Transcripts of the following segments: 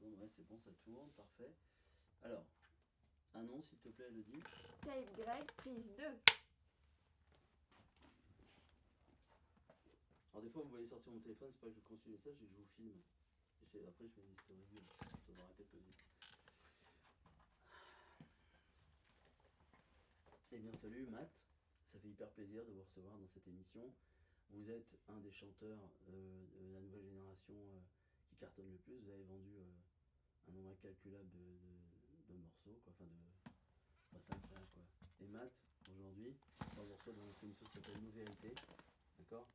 tourne, ouais, c'est bon, ça tourne, parfait. Alors, un nom, s'il te plaît, Elodie. Tape Greg, prise 2. Alors, des fois, vous voyez sortir mon téléphone, c'est pas que je consulte les messages, c'est que je vous filme. Après, je fais une historie, ça aura quelques-unes. Eh bien, salut Matt, ça fait hyper plaisir de vous recevoir dans cette émission. Vous êtes un des chanteurs de la nouvelle génération qui cartonne le plus. Vous avez vendu un nombre incalculable de morceaux, quoi. Enfin, pas ça, quoi. Et Matt, aujourd'hui, on vous reçoit dans notre émission qui s'appelle Nos Vérités. D'accord.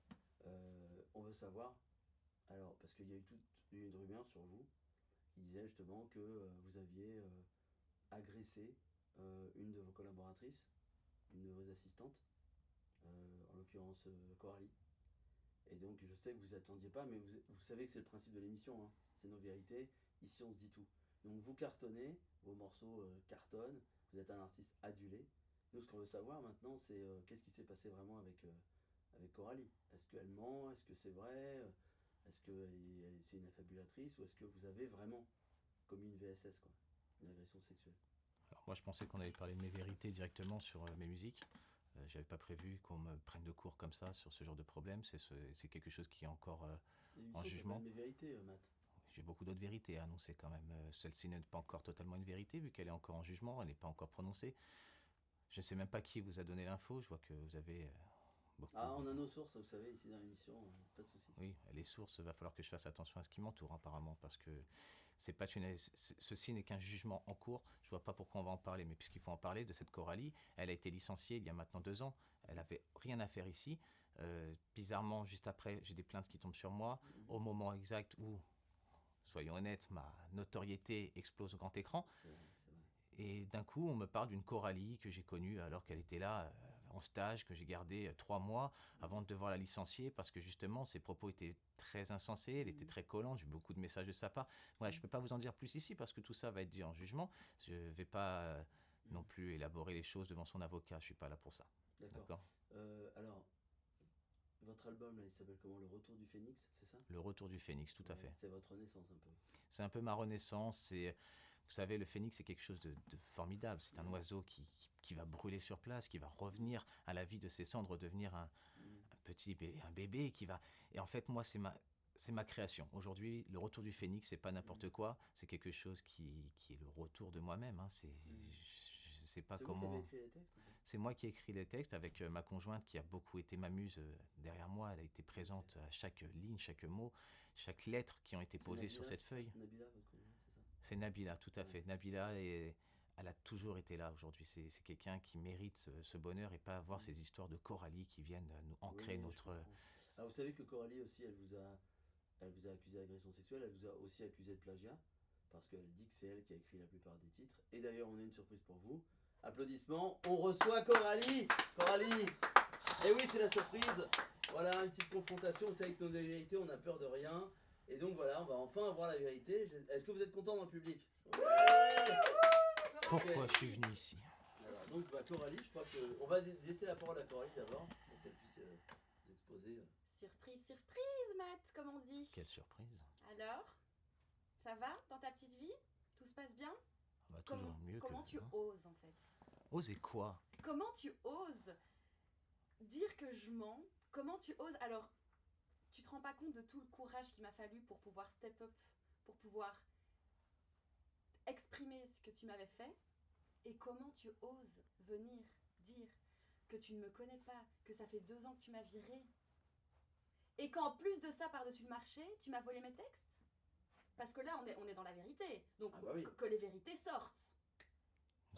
On veut savoir, alors, parce qu'il y a eu toute une rumeur sur vous qui disait justement que vous aviez agressé une de vos collaboratrices, une de vos assistantes, en l'occurrence Coralie. Et donc je sais que vous attendiez pas, mais vous savez que c'est le principe de l'émission, hein. C'est nos vérités, ici on se dit tout. Donc vous cartonnez, vos morceaux cartonnent, vous êtes un artiste adulé. Nous ce qu'on veut savoir maintenant c'est qu'est-ce qui s'est passé vraiment avec Coralie. Est-ce qu'elle ment? Est-ce que c'est vrai? Est-ce que c'est une affabulatrice? Ou est-ce que vous avez vraiment commis une VSS, quoi, une agression sexuelle? Alors moi je pensais qu'on allait parler de mes vérités directement sur mes musiques. J'avais pas prévu qu'on me prenne de cours comme ça sur ce genre de problème. C'est quelque chose qui est encore en jugement. Mes vérités, Matt. J'ai beaucoup d'autres vérités à annoncer quand même. Celle-ci n'est pas encore totalement une vérité vu qu'elle est encore en jugement, elle n'est pas encore prononcée. Je ne sais même pas qui vous a donné l'info. Je vois que vous avez beaucoup. Ah, on a nos sources, vous savez, ici dans l'émission, pas de souci. Oui, les sources, il va falloir que je fasse attention à ce qui m'entoure apparemment parce que ceci n'est qu'un jugement en cours. Je vois pas pourquoi on va en parler, mais puisqu'il faut en parler de cette Coralie, elle a été licenciée il y a maintenant 2 ans. Elle avait rien à faire ici. Bizarrement, juste après, j'ai des plaintes qui tombent sur moi au moment exact où, soyons honnêtes, ma notoriété explose au grand écran. C'est vrai. Et d'un coup, on me parle d'une Coralie que j'ai connue alors qu'elle était là en stage, que j'ai gardé 3 mois avant de devoir la licencier parce que justement ses propos étaient très insensés, elle était très collante, j'ai eu beaucoup de messages de sa part. Ouais, je ne peux pas vous en dire plus ici parce que tout ça va être dit en jugement. Je ne vais pas non plus élaborer les choses devant son avocat, je ne suis pas là pour ça. D'accord. Alors, votre album, là, il s'appelle comment? Le Retour du Phénix, c'est ça? Le Retour du Phénix, tout à fait. C'est votre renaissance un peu. C'est un peu ma renaissance. Vous savez, le phénix, c'est quelque chose de formidable. C'est un oiseau qui va brûler sur place, qui va revenir à la vie de ses cendres, devenir un bébé qui va... Et en fait, moi, c'est ma création. Aujourd'hui, le Retour du Phénix, c'est pas n'importe quoi. C'est quelque chose qui est le retour de moi-même. Hein. Je sais pas comment... C'est moi qui ai écrit les textes avec ma conjointe qui a beaucoup été ma muse derrière moi. Elle a été présente à chaque ligne, chaque mot, chaque lettre qui ont été posées sur cette feuille. Nabila, votre conjointe, c'est ça? C'est Nabila, tout à fait. Nabila, elle a toujours été là aujourd'hui. C'est quelqu'un qui mérite ce bonheur et pas avoir ces histoires de Coralie qui viennent nous ancrer notre... Alors vous savez que Coralie aussi, elle vous a accusé d'agression sexuelle, elle vous a aussi accusé de plagiat, parce qu'elle dit que c'est elle qui a écrit la plupart des titres. Et d'ailleurs, on a une surprise pour vous. Applaudissements, on reçoit Coralie. Coralie. Et oui, c'est la surprise. Voilà, une petite confrontation. Vous savez que nos vérités, on a peur de rien. Et donc voilà, on va enfin avoir la vérité. Est-ce que vous êtes content dans le public? Pourquoi je suis venu ici? Alors, donc Coralie, je crois qu'on va laisser la parole à Coralie d'abord, pour qu'elle puisse vous exposer. Surprise, surprise, Matt, comme on dit. Quelle surprise. Alors, ça va dans ta petite vie? Tout se passe bien? Toujours mieux comment tu oses en fait? Oser quoi? Comment tu oses dire que je mens? Comment tu oses? Alors, tu te rends pas compte de tout le courage qu'il m'a fallu pour pouvoir step up, pour pouvoir exprimer ce que tu m'avais fait. Et comment tu oses venir dire que tu ne me connais pas, que ça fait 2 ans que tu m'as viré, et qu'en plus de ça, par-dessus le marché, tu m'as volé mes textes? Parce que là, on est dans la vérité. Donc, oui. que les vérités sortent.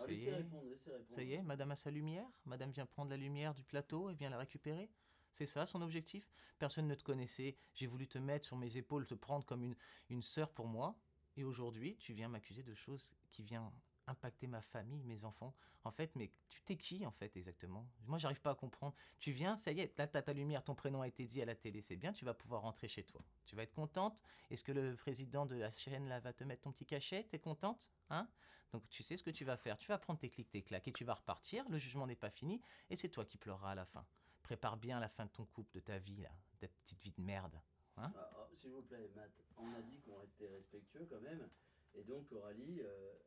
Laissez répondre. Ça y est, madame a sa lumière. Madame vient prendre la lumière du plateau et vient la récupérer. C'est ça son objectif? Personne ne te connaissait. J'ai voulu te mettre sur mes épaules, te prendre comme une sœur pour moi. Et aujourd'hui, tu viens m'accuser de choses qui viennent impacter ma famille, mes enfants. En fait, mais tu t'es qui en fait exactement? Moi, j'arrive pas à comprendre. Tu viens, ça y est, là, t'as ta lumière, ton prénom a été dit à la télé, c'est bien, tu vas pouvoir rentrer chez toi. Tu vas être contente? Est-ce que le président de la chaîne là va te mettre ton petit cachet? T'es contente? Hein? Donc tu sais ce que tu vas faire. Tu vas prendre tes clics, tes claques et tu vas repartir. Le jugement n'est pas fini et c'est toi qui pleureras à la fin. Prépare bien la fin de ton couple, de ta vie là, de ta petite vie de merde. Hein? S'il vous plaît, Matt, on a dit qu'on était respectueux quand même. Et donc, Coralie,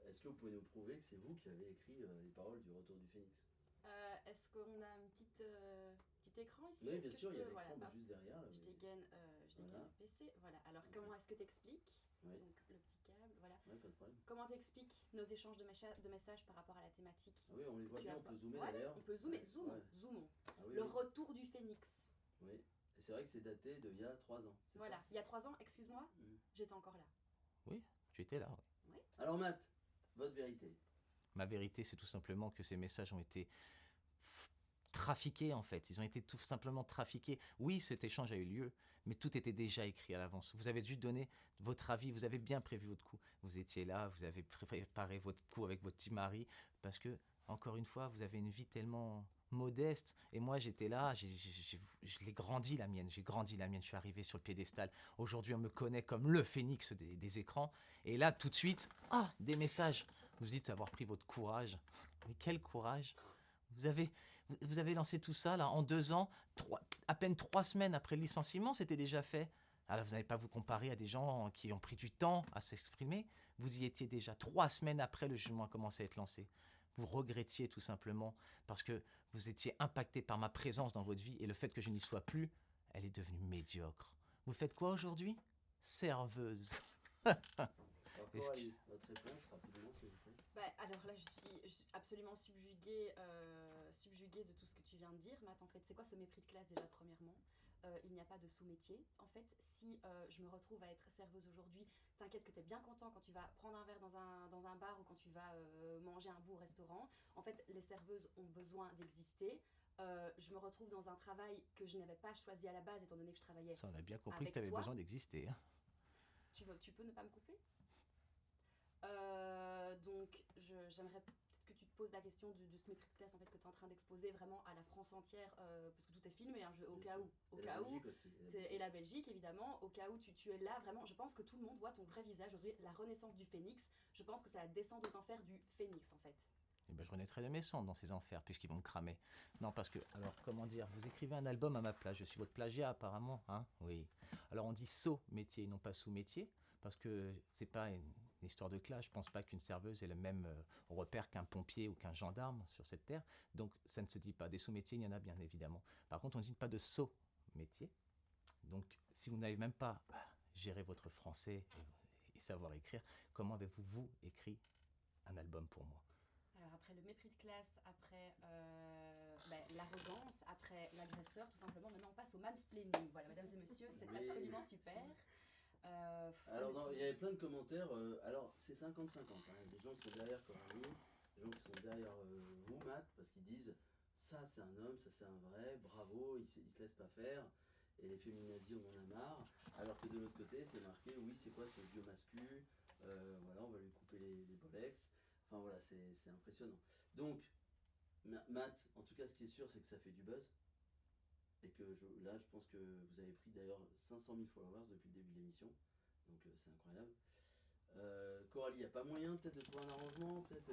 est-ce que vous pouvez nous prouver que c'est vous qui avez écrit les paroles du Retour du Phénix? Est-ce qu'on a un petit écran ici? Oui, Est-ce bien que sûr, il y a peux, l'écran voilà, hop, juste derrière. Là, je mais- dégaine, Voilà. le PC. Voilà. Alors, Ok. comment est-ce que tu expliques Oui. donc le petit câble, voilà. Ouais, pas de problème. Comment t'expliques nos échanges de messages par rapport à la thématique? Ah oui, on les voit Tu bien, as on pas- peut zoomer Ouais, d'ailleurs. on peut zoomer, Ouais, zoomons, ouais. zoomons. Ah oui, Le oui. retour du phénix. Oui. Et c'est vrai que c'est daté d'il y a 3 ans. C'est Voilà, ça il y a 3 ans, excuse-moi, Mhm. j'étais encore là. Oui, tu étais là. Oui. Alors, Matt, votre vérité. Ma vérité, c'est tout simplement que ces messages ont été trafiqués en fait. Ils ont été tout simplement trafiqués. Oui, cet échange a eu lieu, mais tout était déjà écrit à l'avance. Vous avez juste donné votre avis, vous avez bien prévu votre coup. Vous étiez là, vous avez préparé votre coup avec votre petit mari, parce que, encore une fois, vous avez une vie tellement modeste. Et moi, j'étais là, je l'ai grandi la mienne, j'ai grandi la mienne, je suis arrivé sur le piédestal. Aujourd'hui, on me connaît comme le phénix des écrans. Et là, tout de suite, des messages. Vous dites avoir pris votre courage. Mais quel courage! Vous avez lancé tout ça là en 2 ans, à peine 3 semaines après le licenciement, c'était déjà fait. Alors vous n'allez pas vous comparer à des gens qui ont pris du temps à s'exprimer. Vous y étiez déjà 3 semaines après le jugement a commencé à être lancé. Vous regrettiez tout simplement parce que vous étiez impacté par ma présence dans votre vie et le fait que je n'y sois plus, elle est devenue médiocre. Vous faites quoi aujourd'hui? Serveuse. Alors, Coralie, Excuse. votre réponse, rapidement, s'il vous plaît. Bah, alors là, je suis absolument subjuguée de tout ce que tu viens de dire, Matt. En fait, c'est quoi ce mépris de classe déjà, premièrement? Il n'y a pas de sous-métier. En fait, si je me retrouve à être serveuse aujourd'hui, t'inquiète que tu es bien content quand tu vas prendre un verre dans un bar ou quand tu vas manger un bout au restaurant. En fait, les serveuses ont besoin d'exister. Je me retrouve dans un travail que je n'avais pas choisi à la base, étant donné que je travaillais. Ça, on a bien compris Avec que tu avais toi. besoin d'exister. Hein. Tu peux ne pas me couper? Donc, j'aimerais peut-être que tu te poses la question de ce mépris de classe en fait, que tu es en train d'exposer vraiment à la France entière, parce que tout est filmé, hein, au Bien cas sûr. où. Au Et cas la où. Belgique aussi. Et la Belgique, évidemment, au cas où tu es là, vraiment, je pense que tout le monde voit ton vrai visage aujourd'hui, la renaissance du phénix. Je pense que c'est la descente aux enfers du phénix, en fait. Eh ben, je renaîtrai de mes cendres dans ces enfers, puisqu'ils vont me cramer. Non, parce que, alors, comment dire, vous écrivez un album à ma place, je suis votre plagiat apparemment, hein? Oui. Alors, on dit métier, non pas sous-métier, parce que c'est pas une histoire de classe, je pense pas qu'une serveuse ait le même repère qu'un pompier ou qu'un gendarme sur cette terre, donc ça ne se dit pas. Des sous-métiers, il y en a bien évidemment. Par contre, on ne dit pas de métier. Donc, si vous n'avez même pas géré votre français et savoir écrire, comment avez-vous, vous, écrit un album pour moi? Alors après le mépris de classe, après l'arrogance, après l'agresseur, tout simplement, maintenant on passe au mansplaining. Voilà, mesdames et messieurs, c'est Oui, absolument super. Alors, il y avait plein de commentaires. Alors, c'est 50-50. Hein. Des gens qui sont derrière Coralie, des gens qui sont derrière vous, Matt, parce qu'ils disent ça, c'est un homme, ça, c'est un vrai, bravo, il se laisse pas faire. Et les féminazis, on en a marre. Alors que de l'autre côté, c'est marqué oui, c'est quoi ce vieux mascu? Voilà, on va lui couper les bolex. Enfin, voilà, c'est impressionnant. Donc, Matt, en tout cas, ce qui est sûr, c'est que ça fait du buzz. Et que là, je pense que vous avez pris d'ailleurs 500 000 followers depuis le début de l'émission. Donc c'est incroyable. Coralie, il n'y a pas moyen peut-être de trouver un arrangement, peut-être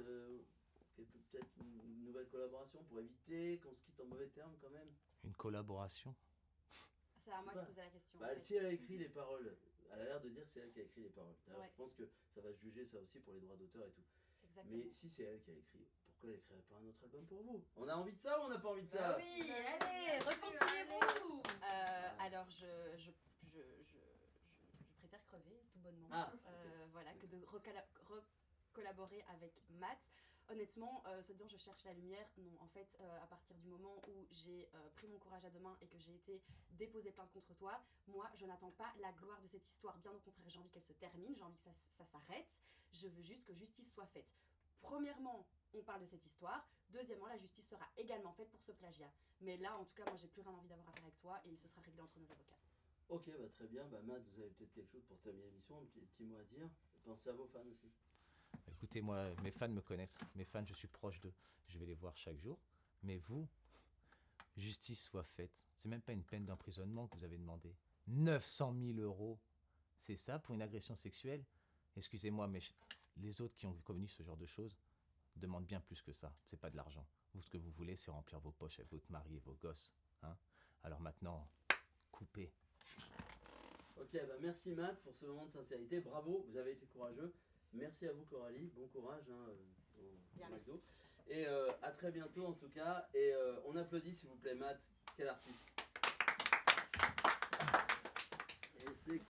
une nouvelle collaboration pour éviter qu'on se quitte en mauvais termes quand même? Une collaboration? C'est à Je moi sais qui pas. posais la question. Bah, en fait. si elle a écrit les paroles, elle a l'air de dire que c'est elle qui a écrit les paroles. D'ailleurs, Ouais. je pense que ça va se juger ça aussi pour les droits d'auteur et tout. Exactement. Mais si c'est elle qui a écrit, pourquoi elle n'écrirait pas un autre album pour vous? On a envie de ça ou on n'a pas envie de ça? Bah oui, allez, réconciliez-vous. Alors je préfère crever tout bonnement. Ah, ok. Voilà, que de collaborer avec Matt. Honnêtement, soit disant je cherche la lumière, non. En fait, à partir du moment où j'ai pris mon courage à deux mains et que j'ai été déposer plainte contre toi, moi, je n'attends pas la gloire de cette histoire. Bien au contraire, j'ai envie qu'elle se termine, j'ai envie que ça s'arrête. Je veux juste que justice soit faite. Premièrement, on parle de cette histoire. Deuxièmement, la justice sera également faite pour ce plagiat. Mais là, en tout cas, moi, j'ai plus rien envie d'avoir à faire avec toi et ce sera réglé entre nos avocats. Ok, bah très bien. Bah Matt, vous avez peut-être quelque chose pour terminer l'émission, un petit mot à dire. Pensez à vos fans aussi. Écoutez, moi, mes fans me connaissent. Mes fans, je suis proche d'eux. Je vais les voir chaque jour. Mais vous, justice soit faite. C'est même pas une peine d'emprisonnement que vous avez demandé. 900 000 euros. C'est ça pour une agression sexuelle? Excusez-moi, mais les autres qui ont commis ce genre de choses demandent bien plus que ça. C'est pas de l'argent. Vous, ce que vous voulez, c'est remplir vos poches avec votre mari et vos gosses. Hein? Alors maintenant, coupez. Ok, bah merci Matt pour ce moment de sincérité. Bravo, vous avez été courageux. Merci à vous Coralie, bon courage Bien, au McDo. merci. Et à très bientôt en tout cas. Et on applaudit s'il vous plaît Matt, quel artiste.